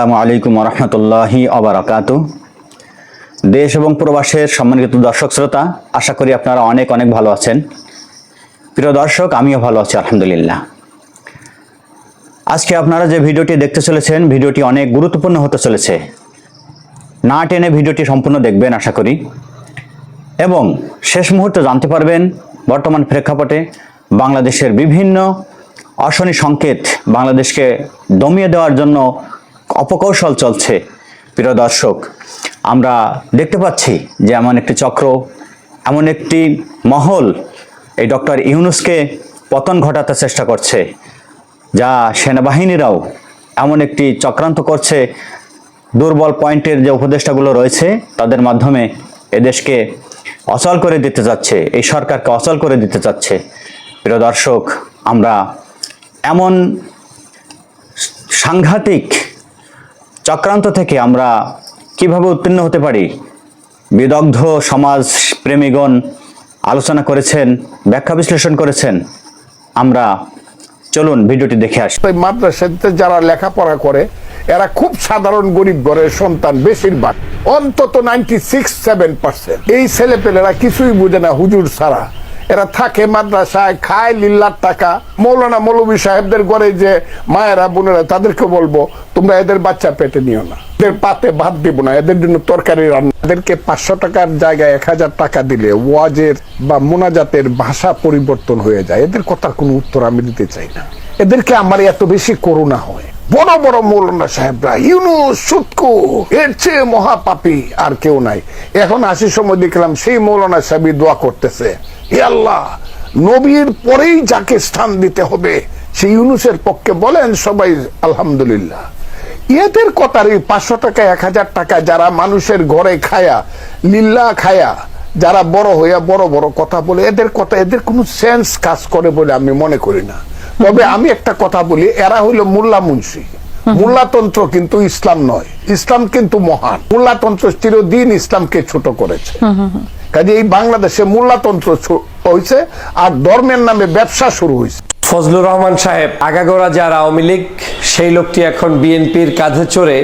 আসসালামু আলাইকুম রহমতুল্লাহি ওবারাকাতু। দেশ এবং প্রবাসের সম্মানিত দর্শক শ্রোতা, আশা করি আপনারা অনেক অনেক ভালো আছেন। প্রিয় দর্শক, আমিও ভালো আছি আলহামদুলিল্লাহ। আজকে আপনারা যে ভিডিওটি দেখতে চলেছেন, ভিডিওটি অনেক গুরুত্বপূর্ণ হতে চলেছে। না টেনে ভিডিওটি সম্পূর্ণ দেখবেন আশা করি, এবং শেষ মুহূর্তে জানতে পারবেন বর্তমান প্রেক্ষাপটে বাংলাদেশের বিভিন্ন অশনি সংকেত বাংলাদেশকে দমিয়ে দেওয়ার জন্য অপকৌশল চলছে। প্রিয় দর্শক, আমরা দেখতে পাচ্ছি যে এমন একটি চক্র, এমন একটি মহল এই ডক্টর ইউনূসকে পতন ঘটাতে চেষ্টা করছে, যা সেনাবাহিনীরাও এমন একটি চক্রান্ত করছে। দুর্বল পয়েন্টের যে উপদেষ্টাগুলো রয়েছে তাদের মাধ্যমে এদেশকে অচল করে দিতে যাচ্ছে, এই সরকারকে অচল করে দিতে চাচ্ছে। প্রিয় দর্শক, আমরা এমন সাংঘাতিক চক্রান্ত থেকে আমরা কিভাবে উত্তীর্ণ হতে পারি, বিদগ্ধ সমাজ প্রেমীগণ আলোচনা করেছেন, ব্যাখ্যা বিশ্লেষণ করেছেন। আমরা চলুন ভিডিওটি দেখে আসি। মাদ্রাসাতে যারা লেখাপড়া করে এরা খুব সাধারণ গরিব ঘরের সন্তান, বেশিরভাগ অন্তত 96-7%। এই ছেলেপেলেরা কিছুই বুঝে না হুজুর ছাড়া। এরা থাকে মাদ্রাসায়, খায় লিল্লার টাকা। মৌলানা মৌলভী সাহেবদের ঘরে যে মায়েরা বোনেরা, তাদেরকে বলবো তোমরা এদের বাচ্চা পেটে নিও না, এদের পাতে ভাত দিব না, এদের জন্য তরকারি রান্না। এদেরকে 500 টাকার জায়গায় 1000 টাকা দিলে ওয়াজের বা মোনাজাতের ভাষা পরিবর্তন হয়ে যায়। এদের কথার কোনো উত্তর আমি দিতে চাই না। এদেরকে আমার এত বেশি করুণা হয়। বড় বড় মৌলানা সাহেবরা ইউনূস সুৎকু, এর চেয়ে মহাপাপী আর কেউ নাই। এখন আসার সময় দেখলাম সেই মৌলানা সাহেবই দোয়া করতেছে, হে আল্লাহ, নবীর পরেই যাকে স্থান দিতে হবে সেই ইউনূসের পক্ষে বলেন সবাই আলহামদুলিল্লাহ। এদের কথার এই 500 টাকা 1000 টাকা যারা মানুষের ঘরে খায়া লিল্লা খায়া যারা বড় হইয়া বড় বড় কথা বলে, এদের কথা, এদের কোনো সেন্স কাজ করে বলে আমি মনে করি না। তবে আমি একটা কথা বলি, এরা হইল মোল্লা মুন্সি। মোল্লাতন্ত্র কিন্তু ইসলাম নয়, ইসলাম কিন্তু মহান। মোল্লাতন্ত্র চিরদিন ইসলামকে ছোট করেছে। কাজে এই বাংলাদেশে মোল্লাতন্ত্র হয়েছে আর ধর্মের নামে ব্যবসা শুরু হয়েছে। ফজলুর রহমান সাহেব, আগাগোড়া যার আওয়ামী লীগ, সেই লোকটি এখন বিএনপির কাঁধে চড়ে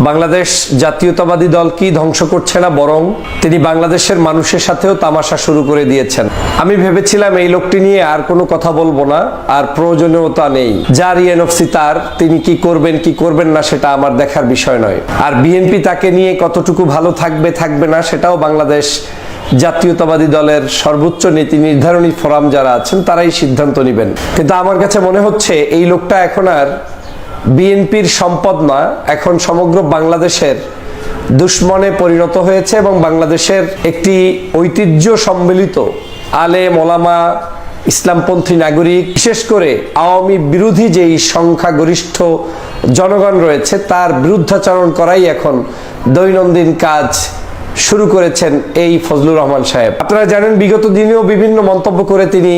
বাংলাদেশ জাতীয়তাবাদী দলকেই ধ্বংস করছে না, বরং তিনি বাংলাদেশের মানুষের সাথেও তামাশা শুরু করে দিয়েছেন। আমি ভেবেছিলাম এই লোকটি নিয়ে আর কোনো কথা বলবো না, আর প্রয়োজনীয়তা নেই। যার এনএফসি তার, তিনি কি করবেন কি করবেন না সেটা আমার দেখার বিষয় নয়। আর বিএনপি তাকে নিয়ে কতটুকু ভালো থাকবে থাকবে না সেটাও বাংলাদেশ জাতীয়তাবাদী দলের সর্বোচ্চ নীতি নির্ধারণী ফোরাম যারা আছেন তারাই সিদ্ধান্ত নেবেন। কিন্তু আমার কাছে মনে হচ্ছে এই লোকটা এখন আর বিএনপির সম্পদ না, এখন সমগ্র বাংলাদেশের দুশ্মনে পরিণত হয়েছে এবং বাংলাদেশের একটি ঐতিহ্য সম্মিলিত আলেম ওলামা, ইসলামপন্থী নাগরিক, বিশেষ করে আওয়ামী বিরোধী যেই সংখ্যাগরিষ্ঠ জনগণ রয়েছে তার বিরুদ্ধাচরণ করাই এখন দৈনন্দিন কাজ শুরু করেছেন এই ফজলুর রহমান সাহেব। আপনারা জানেন, বিগত দিনেও বিভিন্ন মন্তব্য করে তিনি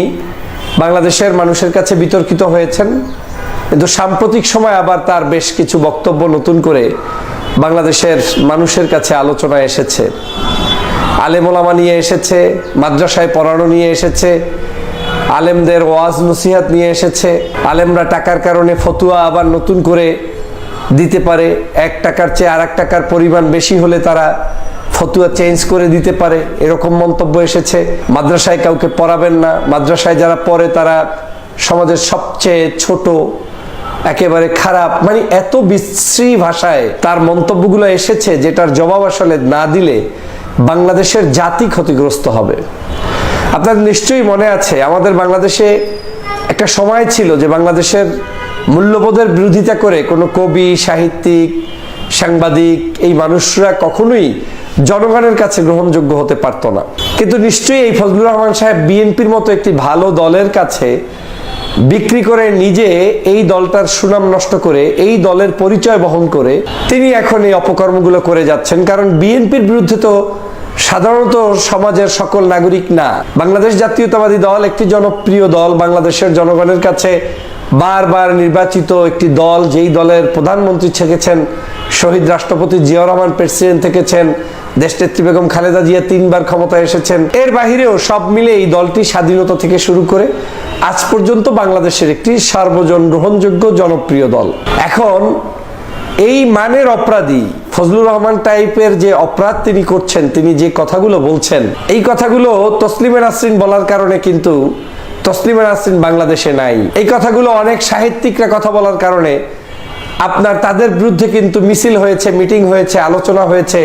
বাংলাদেশের মানুষের কাছে বিতর্কিত হয়েছেন, কিন্তু সাম্প্রতিক সময় আবার তার বেশ কিছু বক্তব্য নতুন করে বাংলাদেশের মানুষের কাছে আলোচনায় এসেছে। আলেম ওলামা নিয়ে এসেছে, মাদ্রাসায় পড়ানো নিয়ে এসেছে, আলেমদের ওয়াজ নসিহাত নিয়ে এসেছে। আলেমরা টাকার কারণে ফতুয়া আবার নতুন করে দিতে পারে, 1 টাকার চেয়ে আর 1 টাকার পরিমাণ বেশি হলে তারা ফতুয়া চেঞ্জ করে দিতে পারে, এরকম মন্তব্য এসেছে। মাদ্রাসায় কাউকে পড়াবেন না, মাদ্রাসায় যারা পড়ে তারা সমাজের সবচেয়ে ছোট, একেবারে খারাপ, মানে এত বিশ্রী ভাষায় তার মন্তব্যগুলো এসেছে যেটার জবাব আসলে না দিলে বাংলাদেশের জাতি ক্ষতিগ্রস্ত হবে। আপনার নিশ্চয়ই মনে আছে, আমাদের বাংলাদেশে একটা সময় ছিল যে বাংলাদেশের মূল্যবোধের বিরোধিতা করে কোনো কবি, সাহিত্যিক, সাংবাদিক, এই মানুষরা কখনোই জনগণের কাছে গ্রহণযোগ্য হতে পারত না। কিন্তু নিশ্চয়ই এই ফজলুর রহমান সাহেব বিএনপির মতো একটি ভালো দলের কাছে বিক্রি করে নিজে এই দলটার সুনাম নষ্ট করে, এই দলের পরিচয় বহন করে তিনি এখন এই অপকর্মগুলো করে যাচ্ছেন। কারণ বিএনপির বিরুদ্ধে তো সাধারণত সমাজের সকল নাগরিক না। বাংলাদেশ জাতীয়তাবাদী দল একটি জনপ্রিয় দল, বাংলাদেশের জনগণের কাছে বারবার নির্বাচিত একটি দল, যেই দলের প্রধানমন্ত্রী থেকেছেন শহীদ রাষ্ট্রপতি জিয়াউর রহমান, প্রেসিডেন্ট থেকেছেন দেশনেত্রী বেগম খালেদা জিয়া, 3 বার ক্ষমতায় এসেছেন। এর বাহিরেও সব মিলে এই দলটি স্বাধীনতা থেকে শুরু করে আজ পর্যন্ত বাংলাদেশের একটি সার্বজন গ্রহণযোগ্য জনপ্রিয় দল। এখন এই মানের অপরাধী ফজলুর রহমান টাইপের যে অপরাধ তিনি করছেন, তিনি যে কথাগুলো বলছেন, এই কথাগুলো তসলিমা নাসরিন বলার কারণে কিন্তু তসলিমা নাসরিন বাংলাদেশে নাই। এই কথাগুলো অনেক সাহিত্যিকরা কথা বলার কারণে আপনার তাদের বিরুদ্ধে কিন্তু মিছিল হয়েছে, মিটিং হয়েছে, আলোচনা হয়েছে,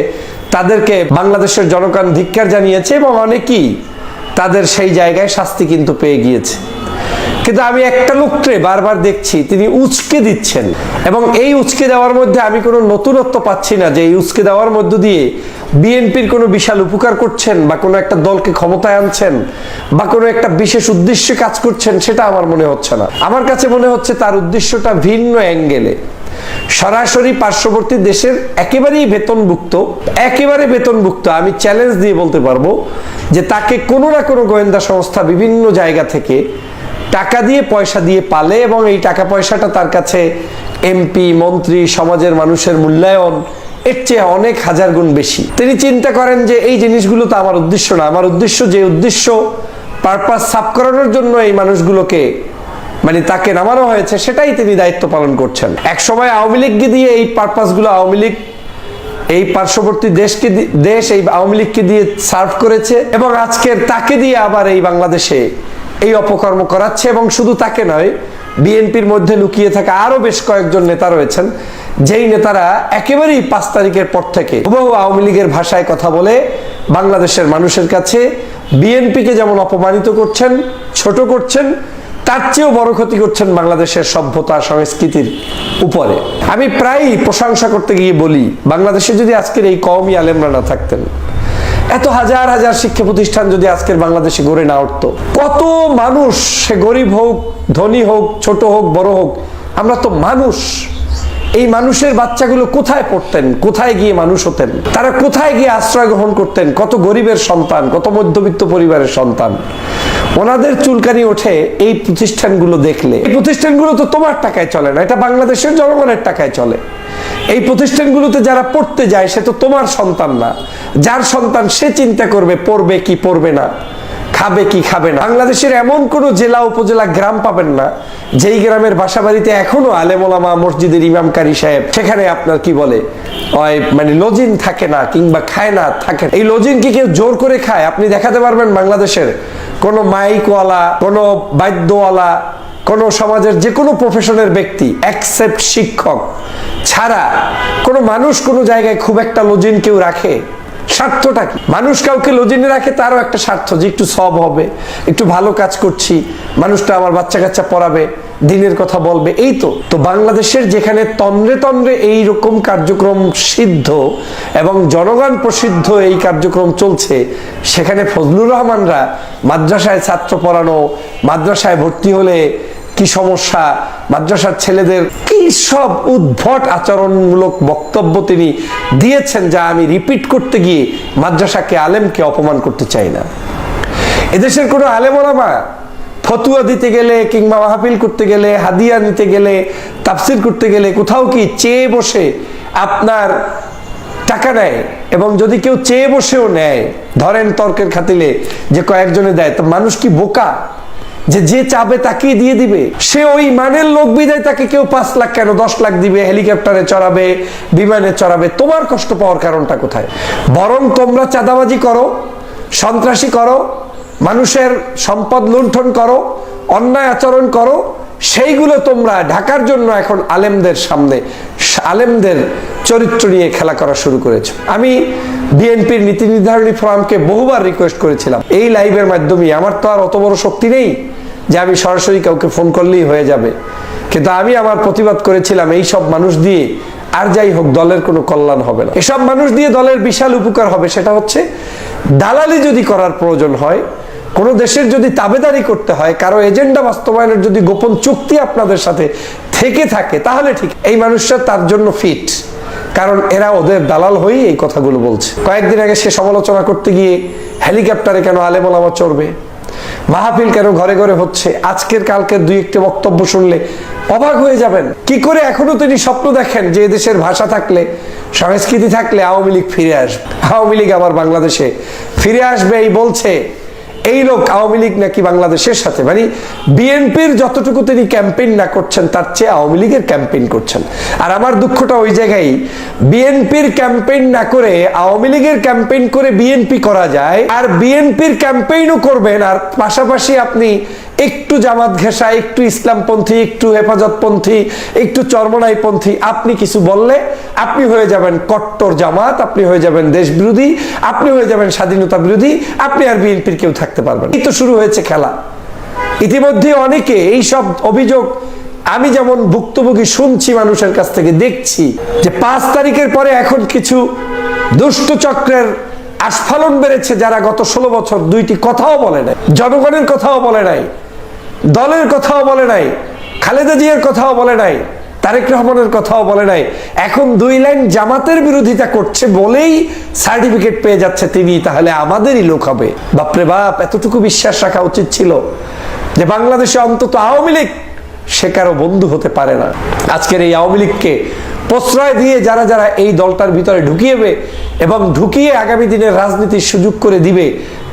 তাদেরকে বাংলাদেশের জনগণ ধিক্কার জানিয়েছে এবং অনেকেই তাদের সেই জায়গায় শাস্তি কিন্তু পেয়ে গিয়েছে। কিন্তু আমি একটা লোককে বারবার দেখছি তিনি উচকে দিচ্ছেন, এবং এই উচকে দেওয়ার মধ্যে আমি কোনো নতুনত্ব পাচ্ছি না যে এই উচকে দেওয়ার মধ্য দিয়ে বিএনপির কোনো বিশাল উপকার করছেন বা কোনো একটা দলকে ক্ষমতায় আনছেন বা কোনো একটা বিশেষ উদ্দেশ্যে কাজ করছেন, সেটা আমার মনে হচ্ছে না। আমার কাছে মনে হচ্ছে তার উদ্দেশ্যটা ভিন্ন অ্যাঙ্গেলে, সরাসরি পার্শ্ববর্তী দেশের একেবারে বেতনভুক্ত আমি চ্যালেঞ্জ দিয়ে বলতে পারবো যে তাকে কোনো না কোনো গোয়েন্দা সংস্থা বিভিন্ন জায়গা থেকে টাকা দিয়ে পয়সা দিয়ে পালে, এবং এই টাকা পয়সাটা তার কাছে এমপি, মন্ত্রী, সমাজের মানুষের মূল্যায়ন এর চেয়ে অনেক হাজার গুণ বেশি। তিনি চিন্তা করেন যে এই জিনিসগুলো তো আমার উদ্দেশ্য না, আমার উদ্দেশ্য যে উদ্দেশ্য পারপাস সাফ করানোর জন্য এই মানুষগুলোকে মানে তাকে নামানো হয়েছে, সেটাই তিনি দায়িত্ব পালন করছেন। এক সময় আওয়ামী লীগকে দিয়ে এই পারপাসগুলো, আওয়ামী লীগ এই পার্শ্ববর্তী দেশ এই আওয়ামী লীগকে দিয়ে সার্ভ করেছে, এবং আজকের তাকে দিয়ে আবার এই বাংলাদেশে এই অপকর্ম করাচ্ছে। এবং শুধু তাকে নয়, বিএনপির মধ্যে লুকিয়ে থাকা আরো বেশ কয়েকজন নেতা রয়েছেন, যেই নেতারা একেবারেই 5 তারিখের পর থেকে হুবহু আওয়ামী লীগের ভাষায় কথা বলে বাংলাদেশের মানুষের কাছে বিএনপিকে যেমন অপমানিত করছেন, ছোট করছেন, তার চেয়েও বড় ক্ষতি করছেন বাংলাদেশের সভ্যতা সংস্কৃতির উপরে। আমি প্রায়ই প্রশংসা করতে গিয়ে বলি, বাংলাদেশে যদি আজকের এই কওমি আলেমরা না থাকতেন, এত হাজার হাজার শিক্ষা প্রতিষ্ঠান যদি আজকের বাংলাদেশে গড়ে না উঠতো, কত মানুষ, সে গরিব হোক, ধনী হোক, ছোট হোক, বড় হোক, আমরা তো মানুষ। এই মানুষের বাচ্চাগুলো কোথায় পড়তেন, কোথায় গিয়ে মানুষ হতেন, তারা কোথায় গিয়ে আশ্রয় গ্রহণ করতেন, কত গরিবের সন্তান, কত মধ্যবিত্ত পরিবারের সন্তান, ওনাদের চুলকানি ওঠে এই প্রতিষ্ঠানগুলো দেখলে। এই প্রতিষ্ঠানগুলো তো তোমার টাকায় চলে না, এটা বাংলাদেশের জনগণের টাকায় চলে। এই প্রতিষ্ঠানগুলোতে যারা পড়তে যায় সে তো তোমার সন্তান না, যার সন্তান সে চিন্তা করবে পড়বে কি পড়বে না, খাবে কি খাবে না। বাংলাদেশের এমন কোন জেলা, উপজেলা, গ্রাম পাবেন না যেই গ্রামের বাসা বাড়িতে এখনো আলেম ওলামা, মসজিদের ইমাম, কারি সাহেব, সেখানে আপনার কি বলে মানে লজিন থাকে না কিংবা খায় না, থাকে। এই লজিন কি কেউ জোর করে খায়? আপনি দেখাতে পারবেন বাংলাদেশের কোন মাইকওয়ালা, কোন বাদ্যওয়ালা, কোন সমাজের যে কোনো প্রফেশনের ব্যক্তি এক্সেপ্ট শিক্ষক ছাড়া কোন মানুষ কোন জায়গায় খুব একটা লজিন কেউ রাখে? স্বার্থটা কি? মানুষ কাউকে লজিনে রাখে তারও একটা স্বার্থ, যে একটু সব হবে, একটু ভালো কাজ করছি, মানুষটা আমার বাচ্চা কাচ্চা পড়াবে, দিনের কথা বলবে, এই তো বাংলাদেশের যেখানে তন্দ্রে তন্দ্রে এইরকম কার্যক্রম সিদ্ধ এবং জনগণ প্রসিদ্ধ এই কার্যক্রম চলছে, সেখানে ফজলুর রহমানরা মাদ্রাসায় ছাত্র পড়ানো, মাদ্রাসায় ভর্তি হলে কি সমস্যা, মাদ্রাসার ছেলেদের কি সব উদ্ভট আচরণমূলক বক্তব্য তিনি দিয়েছেন, যা আমি রিপিট করতে গিয়ে মাদ্রাসাকে, আলেমকে অপমান করতে চাই না। এদেশের কোনো আলেম ওলামা ফতুয়া দিতে গেলে কিংবা মাহফিল করতে গেলে, হাদিয়া নিতে গেলে, তাফসির করতে গেলে কোথাও কি চেয়ে বসে আপনার টাকা নেয়? এবং যদি কেউ চেয়ে বসেও নেয়, ধরেন তর্কের খাতিলে যে কয়েকজনে দেয়, তো মানুষ কি বোকা যে চাবে তাকেই দিয়ে দিবে? সে ওই মানের লোক বিদায় তাকে কেউ 5 লাখ কেন 10 লাখ দিবে, হেলিকপ্টারে চড়াবে, বিমানে চড়াবে। তোমার কষ্ট পাওয়ার কারণটা কোথায়? বরং তোমরা চাঁদাবাজি করো, সন্ত্রাসী করো, মানুষের সম্পদ লুণ্ঠন করো, অন্যায় আচরণ করো, সেইগুলো তোমরা ঢাকার জন্য এখন আলেমদের সামনে, আলেমদের চরিত্র নিয়ে খেলা করা শুরু করেছে। আমি বিএনপির নীতি নির্ধারণী ফোরামকে বহুবার রিকোয়েস্ট করেছিলাম এই লাইভের মাধ্যমে, আমার তো আর অত বড় শক্তি নেই যে আমি সরাসরি কাউকে ফোন করলেই হয়ে যাবে, কিন্তু আমি আমার প্রতিবাদ করেছিলাম এই সব মানুষ দিয়ে আর যাই হোক দলের কোনো কল্যাণ হবে না। এসব মানুষ দিয়ে দলের বিশাল উপকার হবে, সেটা হচ্ছে দালালি যদি করার প্রয়োজন হয়, কোন দেশের যদি তাবেদারি করতে হয়, কারো এজেন্ডা বাস্তবায়নের যদি গোপন চুক্তি আপনাদের সাথে থেকে থাকে, তাহলে ঠিক এই মানুষরা তার জন্য ফিট, কারণ এরা ওদের দালাল হয়েই এই কথাগুলো বলছে। কয়েকদিন আগে সে সমালোচনা করতে গিয়ে হেলিকপ্টারে কেন আলেম ওলামা চড়বে, মাহফিল কেন ঘরে ঘরে হচ্ছে, আজকের কালকের 2-1টি বক্তব্য শুনলে অবাক হয়ে যাবেন। কি করে এখনো তিনি স্বপ্ন দেখেন যে দেশের ভাষা থাকলে, সংস্কৃতি থাকলে আওয়ামী লীগ ফিরে আসবে, আওয়ামী লীগ আবার বাংলাদেশে ফিরে আসবে, এই বলছে এই লোক আওয়ামী লীগ নাকি বাংলাদেশের সাথে, মানে বিএনপির যতটুকু তিনি ক্যাম্পেইন না করছেন তার চেয়ে আওয়ামী লীগের ক্যাম্পেইন করছেন। আর আমার দুঃখটা ওই জায়গায়, বিএনপির ক্যাম্পেইন না করে আওয়ামী লীগের ক্যাম্পেইন করে বিএনপি করা যায়, আর বিএনপির ক্যাম্পেইনও করবেন আর পাশাপাশি আপনি একটু জামাত ঘেঁষা, একটু ইসলামপন্থী, একটু হেফাজতপন্থী, একটু চরমনাইপন্থী আপনি কিছু বললে আপনি হয়ে যাবেন কট্টর জামাত, আপনি হয়ে যাবেন দেশ বিরোধী, আপনি হয়ে যাবেন স্বাধীনতা বিরোধী, আপনি আর বিএনপির কেউ থাকতে পারবেন। এই তো শুরু হয়েছে খেলা। ইতিমধ্যে অনেকে এই সব অভিযোগ, আমি যেমন ভুক্তভোগী শুনছি মানুষের কাছ থেকে, দেখছি যে 5 তারিখের পরে এখন কিছু দুষ্ট চক্রের আস্ফালন বেড়েছে, যারা গত 16 বছর 2টি কথাও বলে নাই, জনগণের কথাও বলে নাই, দলের কথাও বলে নাই, খালেদা জিয়ার কথাও বলে নাই, তারেক রহমানের কথাও বলে নাই, এখন 2 লাইন জামাতের বিরোধিতা করছে বলেই সার্টিফিকেট পেয়ে যাচ্ছে তিনি তাহলে আমাদেরই লোক হবে। বাপরে বাপ, এতটুকু বিশ্বাস রাখা উচিত ছিল যে বাংলাদেশে অন্তত আওয়ামী লীগ সে কারো বন্ধু হতে পারে না। আজকের এই আওয়ামী লীগকে প্রশ্রয় দিয়ে যারা যারা এই দলটার ভিতরে ঢুকিয়েবে এবং ঢুকিয়ে আগামী দিনের রাজনীতির সুযোগ করে দিবে,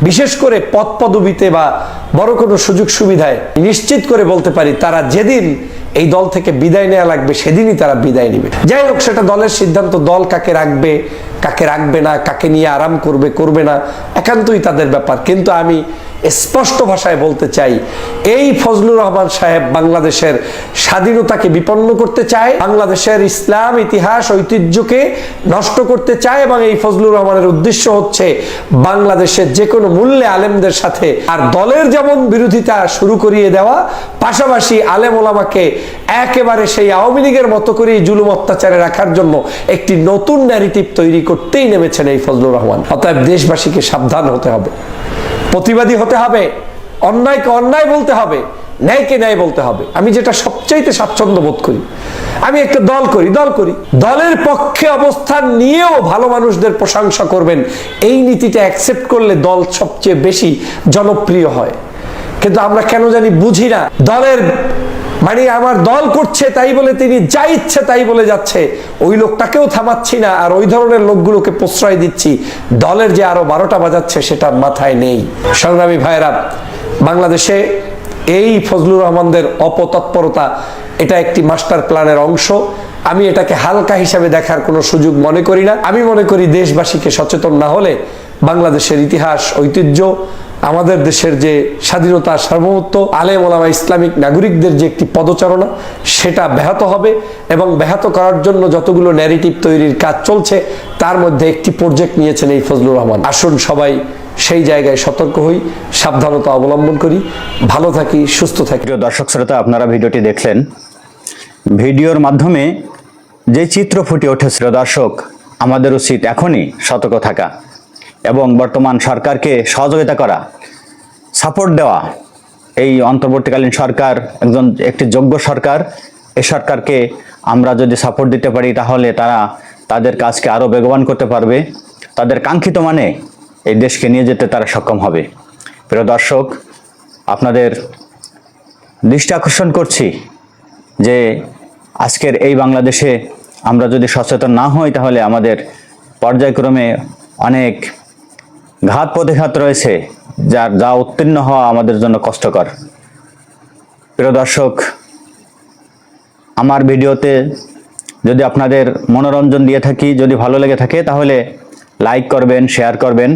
বিশেষ করে পদ পদবিতে বা বড় কোনো সুযোগ সুবিধায়, নিশ্চিত করে বলতে পারি তারা যেদিন এই দল থেকে বিদায় নেওয়া লাগবে সেদিনই তারা বিদায় নেবে। যাই হোক, সেটা দলের সিদ্ধান্ত, দল কাকে রাখবে কাকে রাখবে না, কাকে নিয়ে আরাম করবে করবে না একান্তই তাদের ব্যাপার। কিন্তু আমি স্পষ্ট ভাষায় বলতে চাই, এই ফজলুর রহমান সাহেব বাংলাদেশের স্বাধীনতাকে বিপন্ন করতে চায়, বাংলাদেশের ইসলাম ইতিহাস ঐতিহ্যকে নষ্ট করতে চায়, এবং এই ফজলুর রহমানের উদ্দেশ্য হচ্ছে বাংলাদেশের যে কোনো মূল্যে আলেমদের সাথে আর দলের যেমন বিরোধিতা শুরু করিয়ে দেওয়া, পাশাপাশি আলেম ওলামাকে একেবারে সেই আওয়ামী লীগের মতো করে জুলুম অত্যাচারে রাখার জন্য একটি নতুন ন্যারেটিভ তৈরি করতেই নেমেছেন এই ফজলুর রহমান। অতএব দেশবাসীকে সাবধান হতে হবে, প্রতিবাদী হতে হবে, অন্যায়কে অন্যায় বলতে হবে, ন্যায়কে ন্যায় বলতে হবে। আমি যেটা সবচাইতে স্বাচ্ছন্দ্য বোধ করি, আমি একটা দল করি, দলের পক্ষে অবস্থান নিয়েও ভালো মানুষদের প্রশংসা করবেন, এই নীতিটা অ্যাকসেপ্ট করলে দল সবচেয়ে বেশি জনপ্রিয় হয়। কিন্তু আমরা কেন জানি বুঝি না, দলের মানে আমার দল করছে তাই বলে তিনি যা ইচ্ছে তাই বলে যাচ্ছে, ওই লোকটাকেও থামাচ্ছি না, আর ওই ধরনের লোকগুলোকে প্রশ্রয় দিচ্ছি, দলের যে আরো 12টা বাজাচ্ছে সেটা মাথায় নেই। সংগ্রামী ভাইরা, বাংলাদেশে এই ফজলুর রহমানদের অপতৎপরতা এটা একটি মাস্টার প্ল্যানের অংশ। আমি এটাকে হালকা হিসাবে দেখার কোনো সুযোগ মনে করি না। আমি মনে করি দেশবাসীকে সচেতন না হলে বাংলাদেশের ইতিহাস ঐতিহ্য, আমাদের দেশের যে স্বাধীনতা সার্বভৌমত্ব, আলেম ওলামা ইসলামিক নাগরিকদের যে একটি পদচারণা সেটা ব্যাহত হবে, এবং ব্যাহত করার জন্য যতগুলো ন্যারেটিভ তৈরির কাজ চলছে তার মধ্যে একটি প্রজেক্ট নিয়েছেন এই ফজলুর রহমান। আসুন সবাই সেই জায়গায় সতর্ক হই, সাবধানতা অবলম্বন করি, ভালো থাকি, সুস্থ থাকি। প্রিয় দর্শক শ্রোতা, আপনারা ভিডিওটি দেখলেন। ভিডিওর মাধ্যমে যে চিত্র ফুটে উঠেছিল, দর্শক আমাদের উচিত এখনই সতর্ক থাকা এবং বর্তমান সরকারকে সহযোগিতা করা, সাপোর্ট দেওয়া। এই অন্তর্বর্তীকালীন সরকার একটি যোগ্য সরকার। এই সরকারকে আমরা যদি সাপোর্ট দিতে পারি তাহলে তারা তাদের কাজকে আরও বেগবান করতে পারবে, তাদের কাঙ্ক্ষিত মানে এই দেশকে নিয়ে যেতে তারা সক্ষম হবে। প্রিয় দর্শক, আপনাদের দৃষ্টি আকর্ষণ করছি যে আজকের এই বাংলাদেশে আমরা যদি সচেতন না হই তাহলে আমাদের পর্যায়ক্রমে অনেক ঘাত প্রতিঘাত রয়েছে, যা উত্তীর্ণ হওয়া আমাদের জন্য কষ্টকর। প্রিয় দর্শক, আমার ভিডিওতে যদি আপনাদের মনোরঞ্জন দিয়ে থাকি, যদি ভালো লেগে থাকে তাহলে লাইক করবেন, শেয়ার করবেন।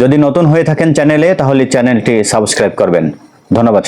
যদি নতুন হয়ে থাকেন চ্যানেলে তাহলে চ্যানেলটি সাবস্ক্রাইব করবেন। ধন্যবাদ।